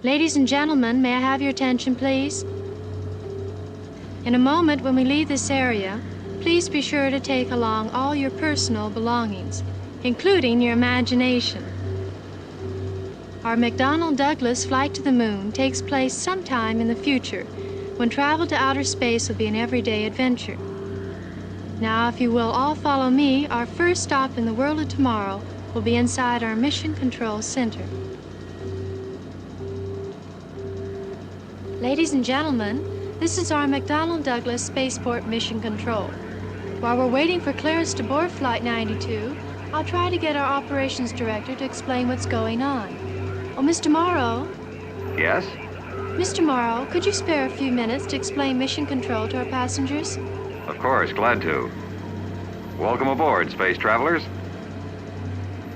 Ladies and gentlemen, may I have your attention, please? In a moment, when we leave this area, please be sure to take along all your personal belongings, including your imagination. Our McDonnell Douglas flight to the moon takes place sometime in the future, when travel to outer space will be an everyday adventure. Now, if you will all follow me, our first stop in the world of tomorrow will be inside our Mission Control Center. Ladies and gentlemen, this is our McDonnell Douglas Spaceport Mission Control. While we're waiting for clearance to board Flight 92, I'll try to get our operations director to explain what's going on. Oh, Mr. Morrow? Yes? Mr. Morrow, could you spare a few minutes to explain mission control to our passengers? Of course, glad to. Welcome aboard, space travelers.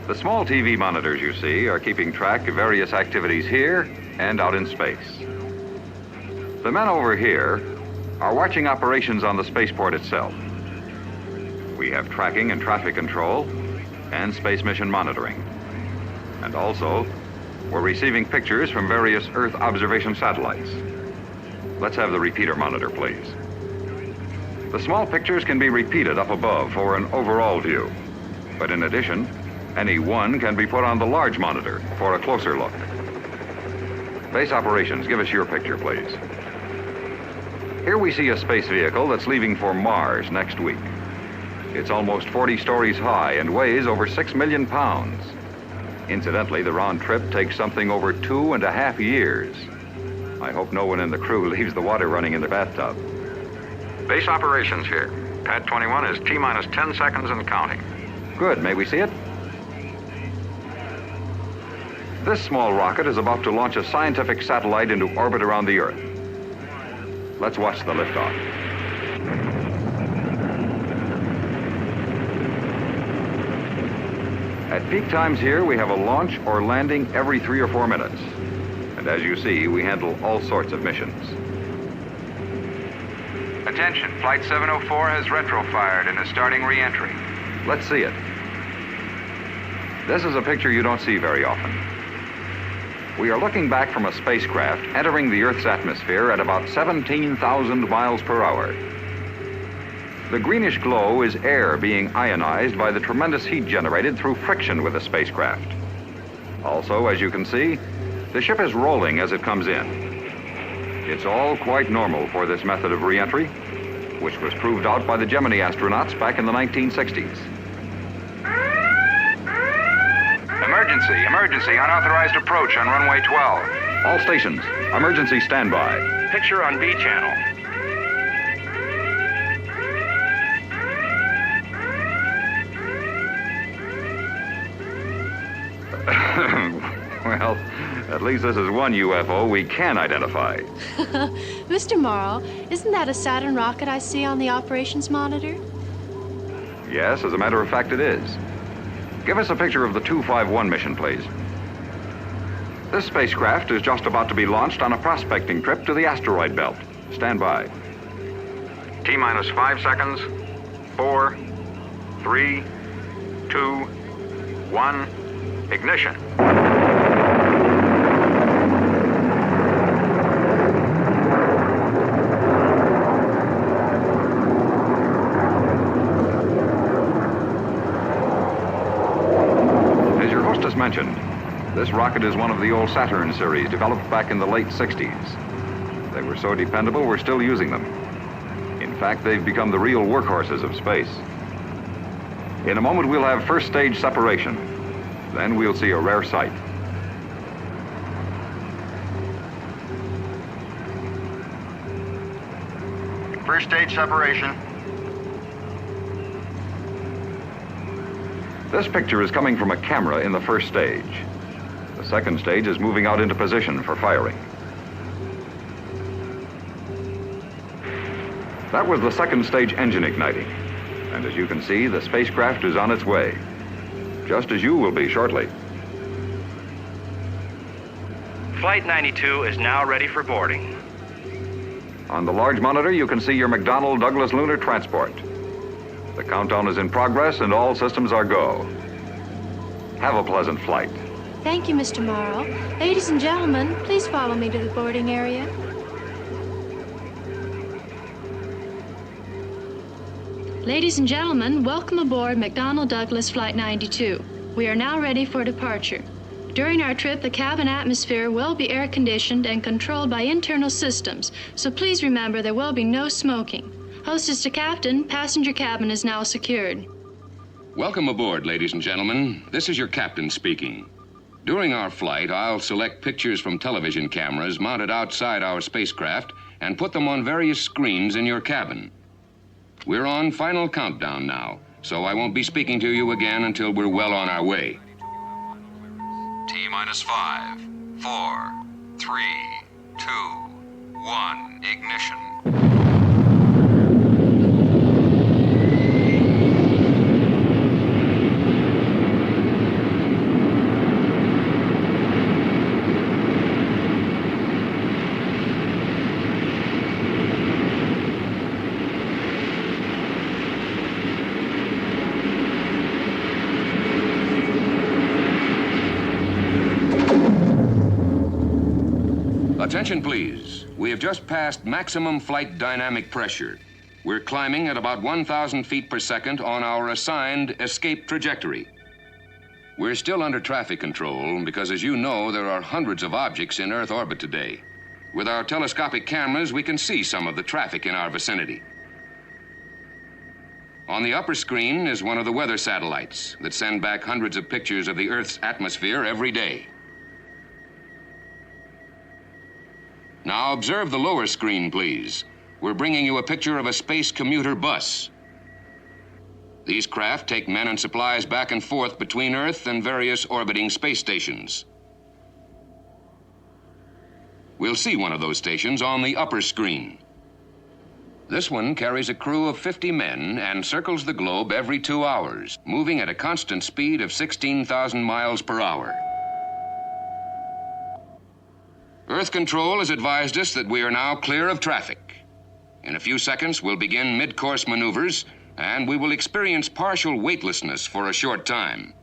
The small TV monitors you see are keeping track of various activities here and out in space. The men over here are watching operations on the spaceport itself. We have tracking and traffic control and space mission monitoring. And also, we're receiving pictures from various Earth observation satellites. Let's have the repeater monitor, please. The small pictures can be repeated up above for an overall view. But in addition, any one can be put on the large monitor for a closer look. Base operations, give us your picture, please. Here we see a space vehicle that's leaving for Mars next week. It's almost 40 stories high and weighs over 6 million pounds. Incidentally, the round trip takes something over 2.5 years. I hope no one in the crew leaves the water running in the bathtub. Base operations here. Pad 21 is T-minus 10 seconds and counting. Good. May we see it? This small rocket is about to launch a scientific satellite into orbit around the Earth. Let's watch the liftoff. At peak times here, we have a launch or landing every 3 or 4 minutes. And as you see, we handle all sorts of missions. Attention, Flight 704 has retrofired and is starting re-entry. Let's see it. This is a picture you don't see very often. We are looking back from a spacecraft entering the Earth's atmosphere at about 17,000 miles per hour. The greenish glow is air being ionized by the tremendous heat generated through friction with the spacecraft. Also, as you can see, the ship is rolling as it comes in. It's all quite normal for this method of re-entry, which was proved out by the Gemini astronauts back in the 1960s. Emergency, unauthorized approach on runway 12. All stations, emergency standby. Picture on B channel. Well, at least this is one UFO we can identify. Mr. Morrow, isn't that a Saturn rocket I see on the operations monitor? Yes, as a matter of fact, it is. Give us a picture of the 251 mission, please. This spacecraft is just about to be launched on a prospecting trip to the asteroid belt. Stand by. T-minus 5 seconds. 4, 3, 2, 1. Ignition. As your hostess mentioned, this rocket is one of the old Saturn series developed back in the late 60s. They were so dependable, we're still using them. In fact, they've become the real workhorses of space. In a moment, we'll have first stage separation. Then we'll see a rare sight. First stage separation. This picture is coming from a camera in the first stage. The second stage is moving out into position for firing. That was the second stage engine igniting. And as you can see, the spacecraft is on its way. Just as you will be shortly. Flight 92 is now ready for boarding. On the large monitor, you can see your McDonnell Douglas lunar transport. The countdown is in progress and all systems are go. Have a pleasant flight. Thank you, Mr. Morrow. Ladies and gentlemen, please follow me to the boarding area. Ladies and gentlemen, welcome aboard McDonnell Douglas Flight 92. We are now ready for departure. During our trip, the cabin atmosphere will be air-conditioned and controlled by internal systems, so please remember there will be no smoking. Hostess to Captain, passenger cabin is now secured. Welcome aboard, ladies and gentlemen. This is your captain speaking. During our flight, I'll select pictures from television cameras mounted outside our spacecraft and put them on various screens in your cabin. We're on final countdown now, so I won't be speaking to you again until we're well on our way. T-minus 5, 4, 3, 2, 1, ignition. Attention, please. We have just passed maximum flight dynamic pressure. We're climbing at about 1,000 feet per second on our assigned escape trajectory. We're still under traffic control because, as you know, there are hundreds of objects in Earth orbit today. With our telescopic cameras, we can see some of the traffic in our vicinity. On the upper screen is one of the weather satellites that send back hundreds of pictures of the Earth's atmosphere every day. Now observe the lower screen, please. We're bringing you a picture of a space commuter bus. These craft take men and supplies back and forth between Earth and various orbiting space stations. We'll see one of those stations on the upper screen. This one carries a crew of 50 men and circles the globe every 2 hours, moving at a constant speed of 16,000 miles per hour. Earth Control has advised us that we are now clear of traffic. In a few seconds, we'll begin mid-course maneuvers, and we will experience partial weightlessness for a short time.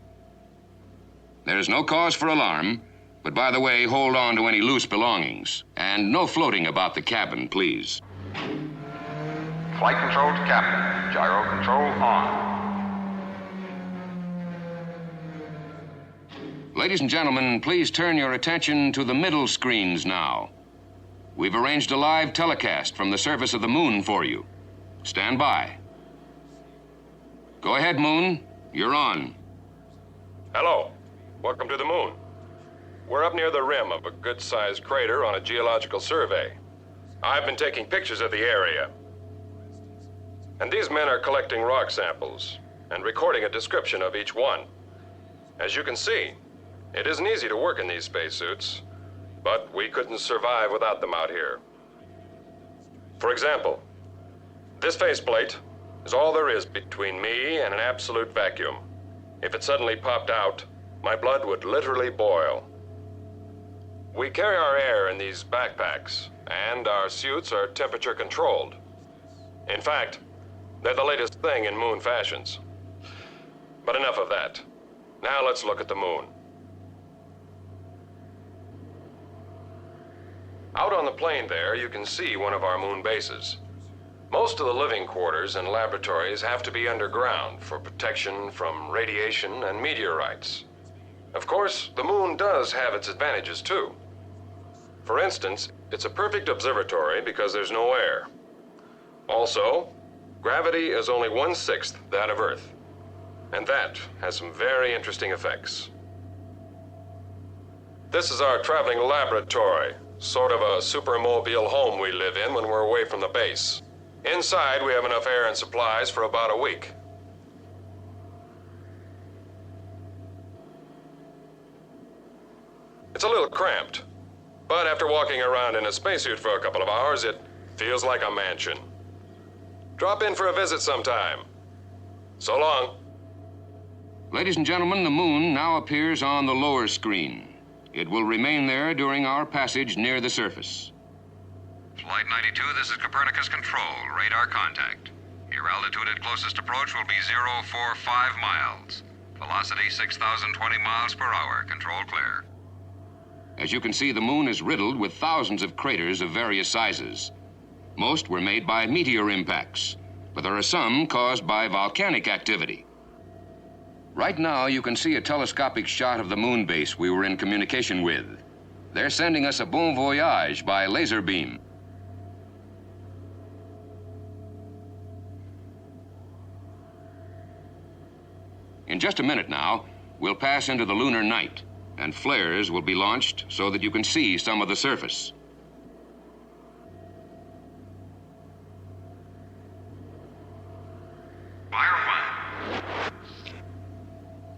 There's no cause for alarm, but by the way, hold on to any loose belongings. And no floating about the cabin, please. Flight control to Captain. Gyro control on. Ladies and gentlemen, please turn your attention to the middle screens now. We've arranged a live telecast from the surface of the moon for you. Stand by. Go ahead, Moon. You're on. Hello. Welcome to the moon. We're up near the rim of a good-sized crater on a geological survey. I've been taking pictures of the area. And these men are collecting rock samples and recording a description of each one. As you can see, it isn't easy to work in these spacesuits, but we couldn't survive without them out here. For example, this faceplate is all there is between me and an absolute vacuum. If it suddenly popped out, my blood would literally boil. We carry our air in these backpacks, and our suits are temperature controlled. In fact, they're the latest thing in moon fashions. But enough of that. Now let's look at the moon. Out on the plain there, you can see one of our moon bases. Most of the living quarters and laboratories have to be underground for protection from radiation and meteorites. Of course, the moon does have its advantages too. For instance, it's a perfect observatory because there's no air. Also, gravity is only 1/6 that of Earth. And that has some very interesting effects. This is our traveling laboratory, sort of a supermobile home we live in when we're away from the base. Inside, we have enough air and supplies for about a week. It's a little cramped, but after walking around in a spacesuit for a couple of hours, it feels like a mansion. Drop in for a visit sometime. So long. Ladies and gentlemen, the moon now appears on the lower screen. It will remain there during our passage near the surface. Flight 92, this is Copernicus Control. Radar contact. Your altitude at closest approach will be 045 miles. Velocity 6,020 miles per hour. Control clear. As you can see, the moon is riddled with thousands of craters of various sizes. Most were made by meteor impacts, but there are some caused by volcanic activity. Right now, you can see a telescopic shot of the moon base we were in communication with. They're sending us a bon voyage by laser beam. In just a minute now, we'll pass into the lunar night, and flares will be launched so that you can see some of the surface.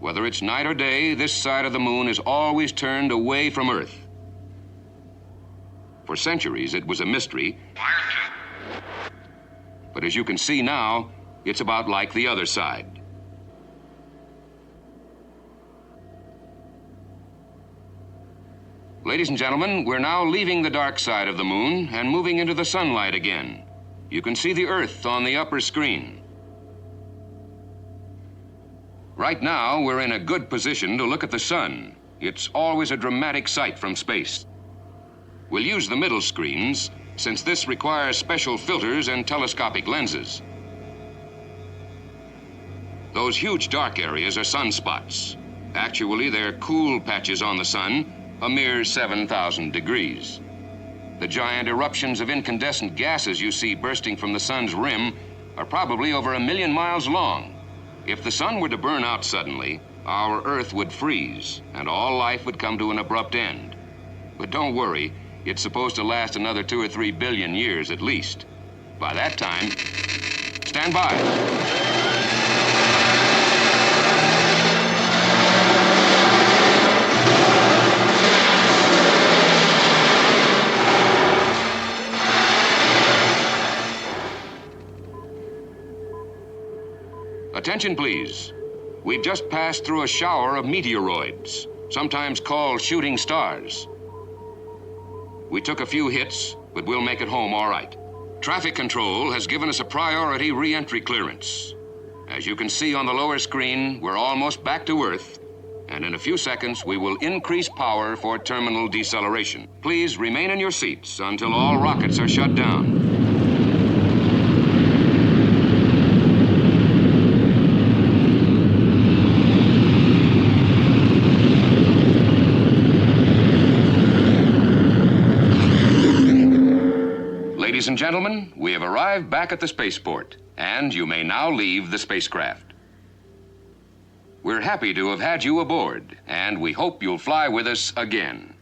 Whether it's night or day, this side of the moon is always turned away from Earth. For centuries, it was a mystery. But as you can see now, it's about like the other side. Ladies and gentlemen, we're now leaving the dark side of the moon and moving into the sunlight again. You can see the Earth on the upper screen. Right now, we're in a good position to look at the sun. It's always a dramatic sight from space. We'll use the middle screens, since this requires special filters and telescopic lenses. Those huge dark areas are sunspots. Actually, they're cool patches on the sun, a mere 7,000 degrees. The giant eruptions of incandescent gases you see bursting from the sun's rim are probably over 1 million miles long. If the sun were to burn out suddenly, our Earth would freeze, and all life would come to an abrupt end. But don't worry, it's supposed to last another 2 or 3 billion years at least. By that time, stand by. Attention, please. We've just passed through a shower of meteoroids, sometimes called shooting stars. We took a few hits, but we'll make it home all right. Traffic control has given us a priority re-entry clearance. As you can see on the lower screen, we're almost back to Earth, and in a few seconds, we will increase power for terminal deceleration. Please remain in your seats until all rockets are shut down. Ladies and gentlemen, we have arrived back at the spaceport, and you may now leave the spacecraft. We're happy to have had you aboard, and we hope you'll fly with us again.